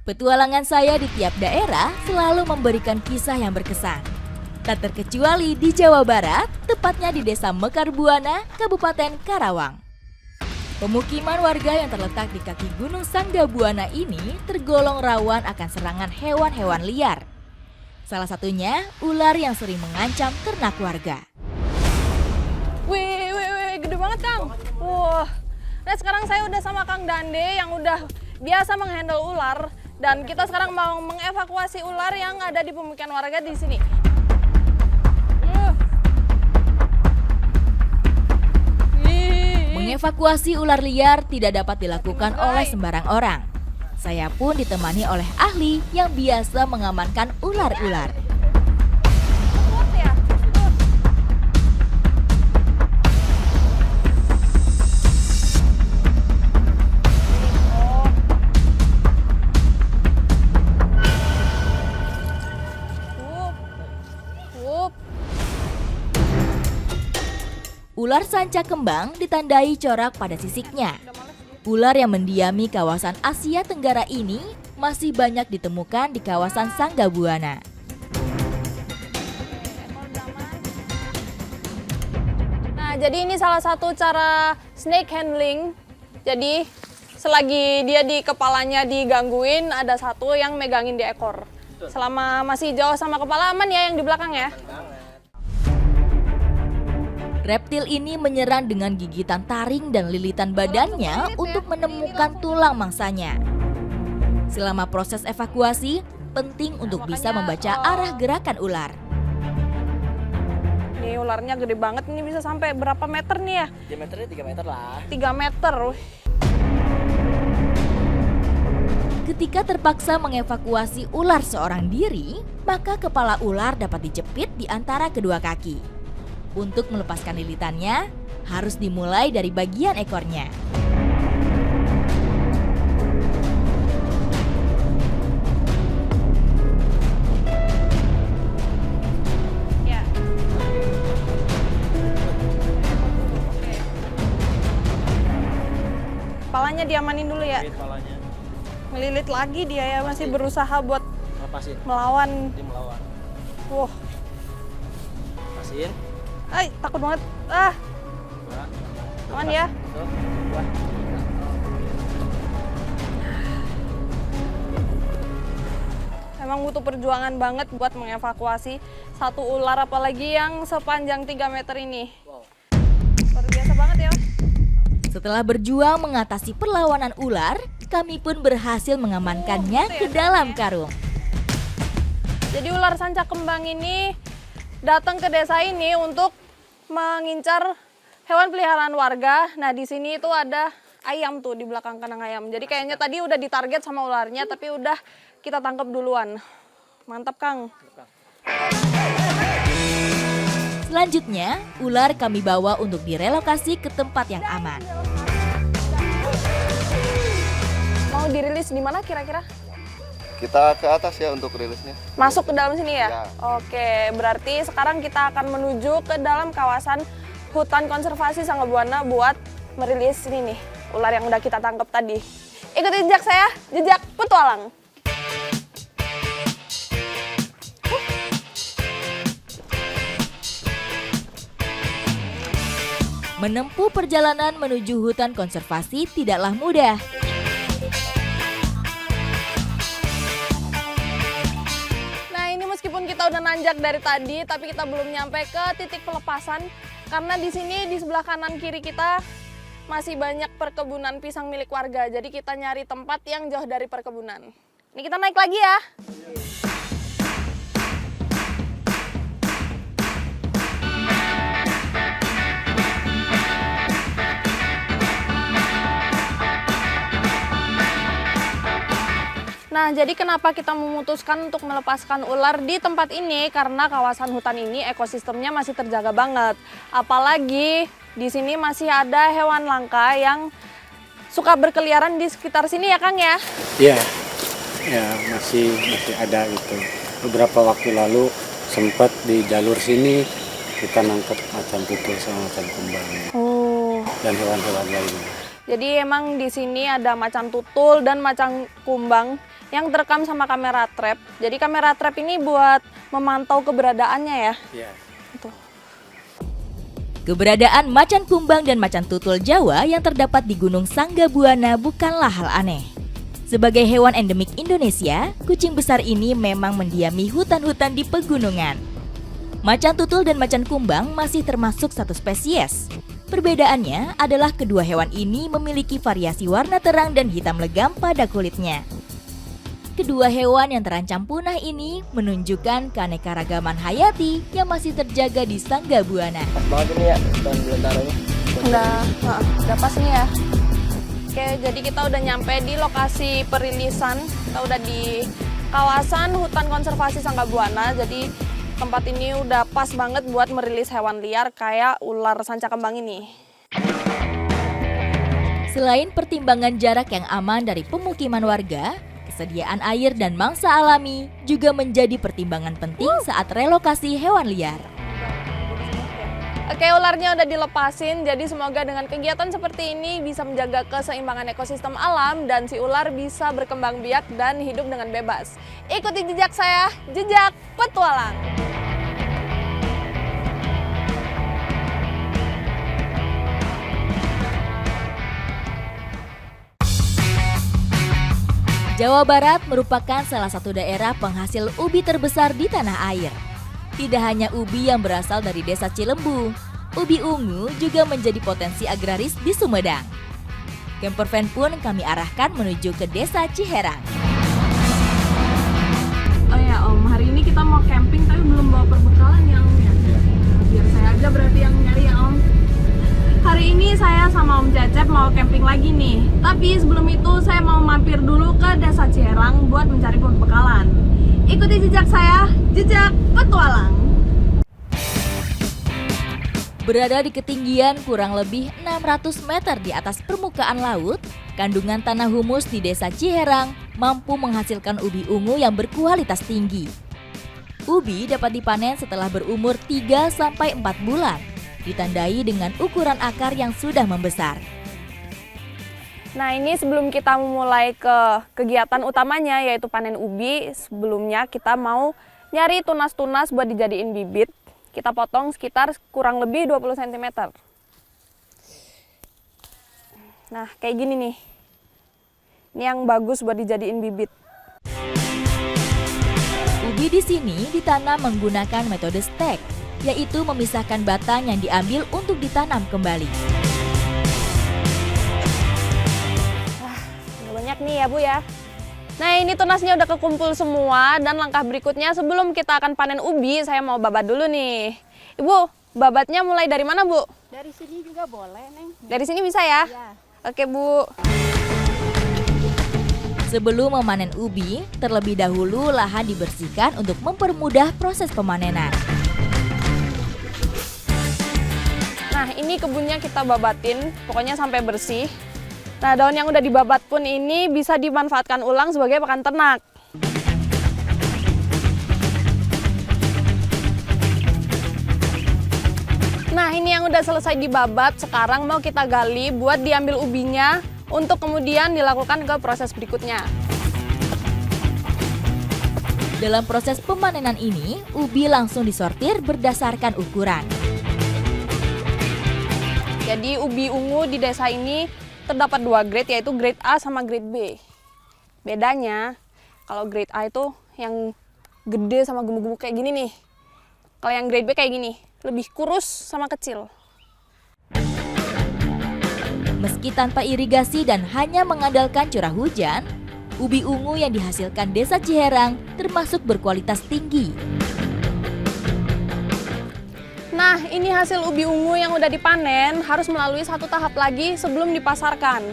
Petualangan saya di tiap daerah selalu memberikan kisah yang berkesan. Tak terkecuali di Jawa Barat, tepatnya di Desa Mekar Buana, Kabupaten Karawang. Pemukiman warga yang terletak di kaki Gunung Sangga Buana ini tergolong rawan akan serangan hewan-hewan liar. Salah satunya ular yang sering mengancam ternak warga. Wih, gede banget Kang. Wah. Nah sekarang saya udah sama Kang Dande yang udah biasa menghandle ular. Dan kita sekarang mau mengevakuasi ular yang ada di pemukiman warga di sini. Mengevakuasi ular liar tidak dapat dilakukan oleh sembarang orang. Saya pun ditemani oleh ahli yang biasa mengamankan ular-ular. Ular sanca kembang ditandai corak pada sisiknya. Ular yang mendiami kawasan Asia Tenggara ini masih banyak ditemukan di kawasan Sangga Buana. Nah, jadi ini salah satu cara snake handling. Jadi selagi dia di kepalanya digangguin, ada satu yang megangin di ekor. Selama masih jauh sama kepala aman ya yang di belakang ya. Reptil ini menyerang dengan gigitan taring dan lilitan badannya untuk menemukan tulang mangsanya. Selama proses evakuasi, penting untuk bisa membaca arah gerakan ular. Ini ularnya gede banget, ini bisa sampai berapa meter nih ya? Diameternya 3 meter lah. 3 meter. Ketika terpaksa mengevakuasi ular seorang diri, maka kepala ular dapat dijepit di antara kedua kaki. Untuk melepaskan lilitannya, harus dimulai dari bagian ekornya. Ya. Kepalanya diamanin dulu ya. Melilit lagi dia ya, masih berusaha buat melawan. Dia melawan. Wah. Lepasin. Ay, takut banget. Ah. Aman ya. Emang butuh perjuangan banget buat mengevakuasi satu ular apalagi yang sepanjang 3 meter ini. Luar biasa banget ya. Setelah berjuang mengatasi perlawanan ular, kami pun berhasil mengamankannya ke dalam karung. Jadi ular sanca kembang ini datang ke desa ini untuk mengincar hewan peliharaan warga. Nah, di sini itu ada ayam tuh di belakang kandang ayam. Jadi kayaknya tadi udah ditarget sama ularnya, tapi udah kita tangkap duluan. Mantap, Kang. Selanjutnya, ular kami bawa untuk direlokasi ke tempat yang aman. Mau dirilis di mana kira-kira? Kita ke atas ya untuk rilisnya. Masuk ke dalam sini ya? Ya. Oke, berarti sekarang kita akan menuju ke dalam kawasan hutan konservasi Sangga Buana buat merilis ini nih, ular yang udah kita tangkap tadi. Ikuti jejak saya, jejak petualang. Menempuh perjalanan menuju hutan konservasi tidaklah mudah. Meskipun kita udah nanjak dari tadi, tapi kita belum nyampe ke titik pelepasan karena di sini di sebelah kanan kiri kita masih banyak perkebunan pisang milik warga. Jadi kita nyari tempat yang jauh dari perkebunan. Ini kita naik lagi ya. Nah, jadi kenapa kita memutuskan untuk melepaskan ular di tempat ini? Karena kawasan hutan ini ekosistemnya masih terjaga banget. Apalagi di sini masih ada hewan langka yang suka berkeliaran di sekitar sini ya, Kang ya? Iya, ya masih ada gitu. Beberapa waktu lalu sempat di jalur sini kita nangkep macan tutul sama macan kumbang dan hewan-hewan lainnya. Jadi emang di sini ada macan tutul dan macan kumbang yang terekam sama kamera trap. Jadi kamera trap ini buat memantau keberadaannya ya. Iya. Tuh. Keberadaan macan kumbang dan macan tutul Jawa yang terdapat di Gunung Sanggabuana bukanlah hal aneh. Sebagai hewan endemik Indonesia, kucing besar ini memang mendiami hutan-hutan di pegunungan. Macan tutul dan macan kumbang masih termasuk satu spesies. Perbedaannya adalah kedua hewan ini memiliki variasi warna terang dan hitam legam pada kulitnya. Kedua hewan yang terancam punah ini menunjukkan keanekaragaman hayati yang masih terjaga di Sanggabuana. Pas banget ini ya, dan belantaranya. Udah pas nih ya. Oke, jadi kita udah nyampe di lokasi perilisan. Kita udah di kawasan hutan konservasi Sanggabuana. Jadi tempat ini udah pas banget buat merilis hewan liar kayak ular sanca kembang ini. Selain pertimbangan jarak yang aman dari pemukiman warga, kesediaan air dan mangsa alami juga menjadi pertimbangan penting saat relokasi hewan liar. Oke, ularnya udah dilepasin, jadi semoga dengan kegiatan seperti ini bisa menjaga keseimbangan ekosistem alam dan si ular bisa berkembang biak dan hidup dengan bebas. Ikuti jejak saya, jejak petualang. Jawa Barat merupakan salah satu daerah penghasil ubi terbesar di tanah air. Tidak hanya ubi yang berasal dari desa Cilembu, ubi ungu juga menjadi potensi agraris di Sumedang. Campervan pun kami arahkan menuju ke desa Ciherang. Oh ya Om, hari ini kita mau camping tapi belum bawa perbekalan ya Om ya? Biar saya aja berarti yang nyari ya Om. Hari ini saya sama Om Cecep mau camping lagi nih. Tapi sebelum itu saya mau mampir dulu ke desa Ciherang buat mencari perbekalan. Ikuti jejak saya, jejak petualang. Berada di ketinggian kurang lebih 600 meter di atas permukaan laut, kandungan tanah humus di desa Ciherang mampu menghasilkan ubi ungu yang berkualitas tinggi. Ubi dapat dipanen setelah berumur 3-4 bulan, ditandai dengan ukuran akar yang sudah membesar. Nah ini sebelum kita memulai ke kegiatan utamanya yaitu panen ubi, sebelumnya kita mau nyari tunas-tunas buat dijadiin bibit. Kita potong sekitar kurang lebih 20 cm. Nah kayak gini nih, ini yang bagus buat dijadiin bibit. Ubi di sini ditanam menggunakan metode stek, yaitu memisahkan batang yang diambil untuk ditanam kembali. Banyak nih ya Bu ya. Nah ini tunasnya udah kekumpul semua dan langkah berikutnya sebelum kita akan panen ubi saya mau babat dulu nih. Ibu, babatnya mulai dari mana Bu? Dari sini juga boleh, Neng. Dari sini bisa ya? Ya. Oke Bu. Sebelum memanen ubi, terlebih dahulu lahan dibersihkan untuk mempermudah proses pemanenan. Nah ini kebunnya kita babatin, pokoknya sampai bersih. Nah daun yang udah dibabat pun ini bisa dimanfaatkan ulang sebagai pakan ternak. Nah ini yang udah selesai dibabat, sekarang mau kita gali buat diambil ubinya untuk kemudian dilakukan ke proses berikutnya. Dalam proses pemanenan ini, ubi langsung disortir berdasarkan ukuran. Jadi ubi ungu di desa ini terdapat 2 grade, yaitu grade A sama grade B. Bedanya, kalau grade A itu yang gede sama gemuk-gemuk kayak gini nih. Kalau yang grade B kayak gini, lebih kurus sama kecil. Meski tanpa irigasi dan hanya mengandalkan curah hujan, ubi ungu yang dihasilkan desa Ciherang termasuk berkualitas tinggi. Nah, ini hasil ubi ungu yang udah dipanen harus melalui 1 tahap lagi sebelum dipasarkan.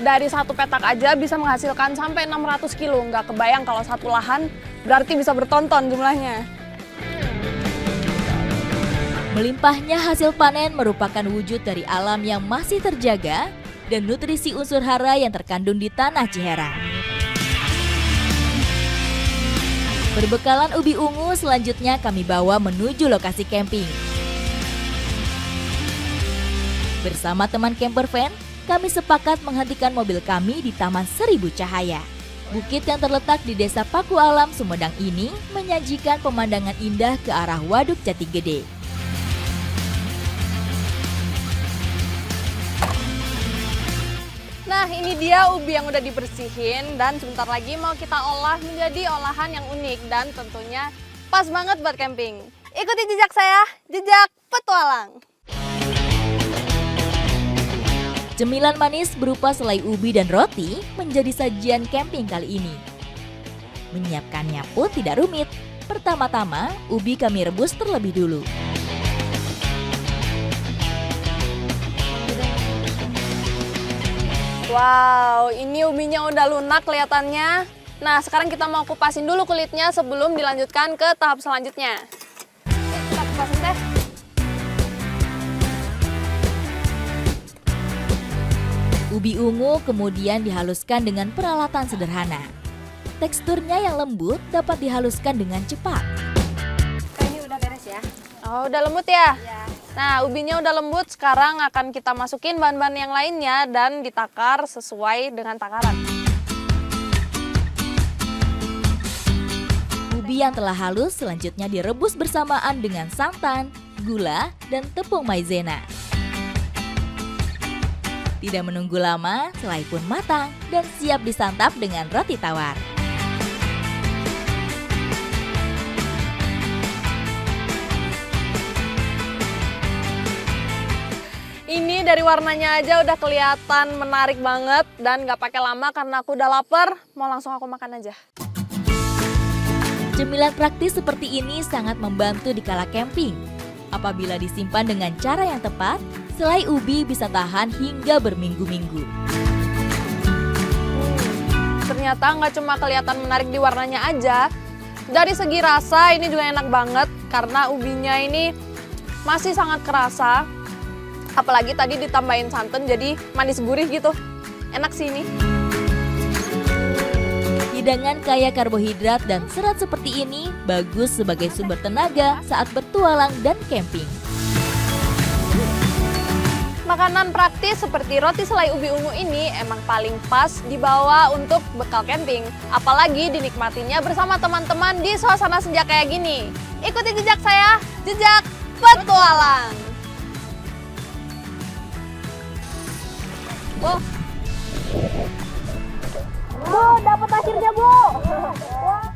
Dari 1 petak aja bisa menghasilkan sampai 600 kilo. Nggak kebayang kalau 1 lahan berarti bisa bertonton jumlahnya. Melimpahnya hasil panen merupakan wujud dari alam yang masih terjaga dan nutrisi unsur hara yang terkandung di tanah Ciherang. Berbekalan ubi ungu, selanjutnya kami bawa menuju lokasi camping. Bersama teman campervan, kami sepakat menghentikan mobil kami di Taman Seribu Cahaya. Bukit yang terletak di Desa Paku Alam, Sumedang ini menyajikan pemandangan indah ke arah Waduk Jati Gede. Nah, ini dia ubi yang udah dibersihin dan sebentar lagi mau kita olah menjadi olahan yang unik dan tentunya pas banget buat camping. Ikuti jejak saya, jejak petualang. Cemilan manis berupa selai ubi dan roti menjadi sajian camping kali ini. Menyiapkannya pun tidak rumit. Pertama-tama, ubi kami rebus terlebih dulu. Wow, ini ubinya udah lunak kelihatannya. Nah, sekarang kita mau kupasin dulu kulitnya sebelum dilanjutkan ke tahap selanjutnya. Kita kupasin deh. Ubi ungu kemudian dihaluskan dengan peralatan sederhana. Teksturnya yang lembut dapat dihaluskan dengan cepat. Ini udah beres ya? Oh, udah lembut ya? Nah, ubinya udah lembut, sekarang akan kita masukin bahan-bahan yang lainnya dan ditakar sesuai dengan takaran. Ubi yang telah halus selanjutnya direbus bersamaan dengan santan, gula, dan tepung maizena. Tidak menunggu lama, selai pun matang dan siap disantap dengan roti tawar. Ini dari warnanya aja udah kelihatan menarik banget dan gak pakai lama karena aku udah lapar, mau langsung aku makan aja. Cemilan praktis seperti ini sangat membantu di kala camping. Apabila disimpan dengan cara yang tepat, selai ubi bisa tahan hingga berminggu-minggu. Ternyata nggak cuma kelihatan menarik di warnanya aja, dari segi rasa ini juga enak banget karena ubinya ini masih sangat kerasa. Apalagi tadi ditambahin santan jadi manis gurih gitu. Enak sih ini. Hidangan kaya karbohidrat dan serat seperti ini bagus sebagai sumber tenaga saat bertualang dan camping. Makanan praktis seperti roti selai ubi ungu ini emang paling pas dibawa untuk bekal camping. Apalagi dinikmatinya bersama teman-teman di suasana senja kayak gini. Ikuti jejak saya, jejak petualang. Bu, dapat akhirnya Bu. Wah.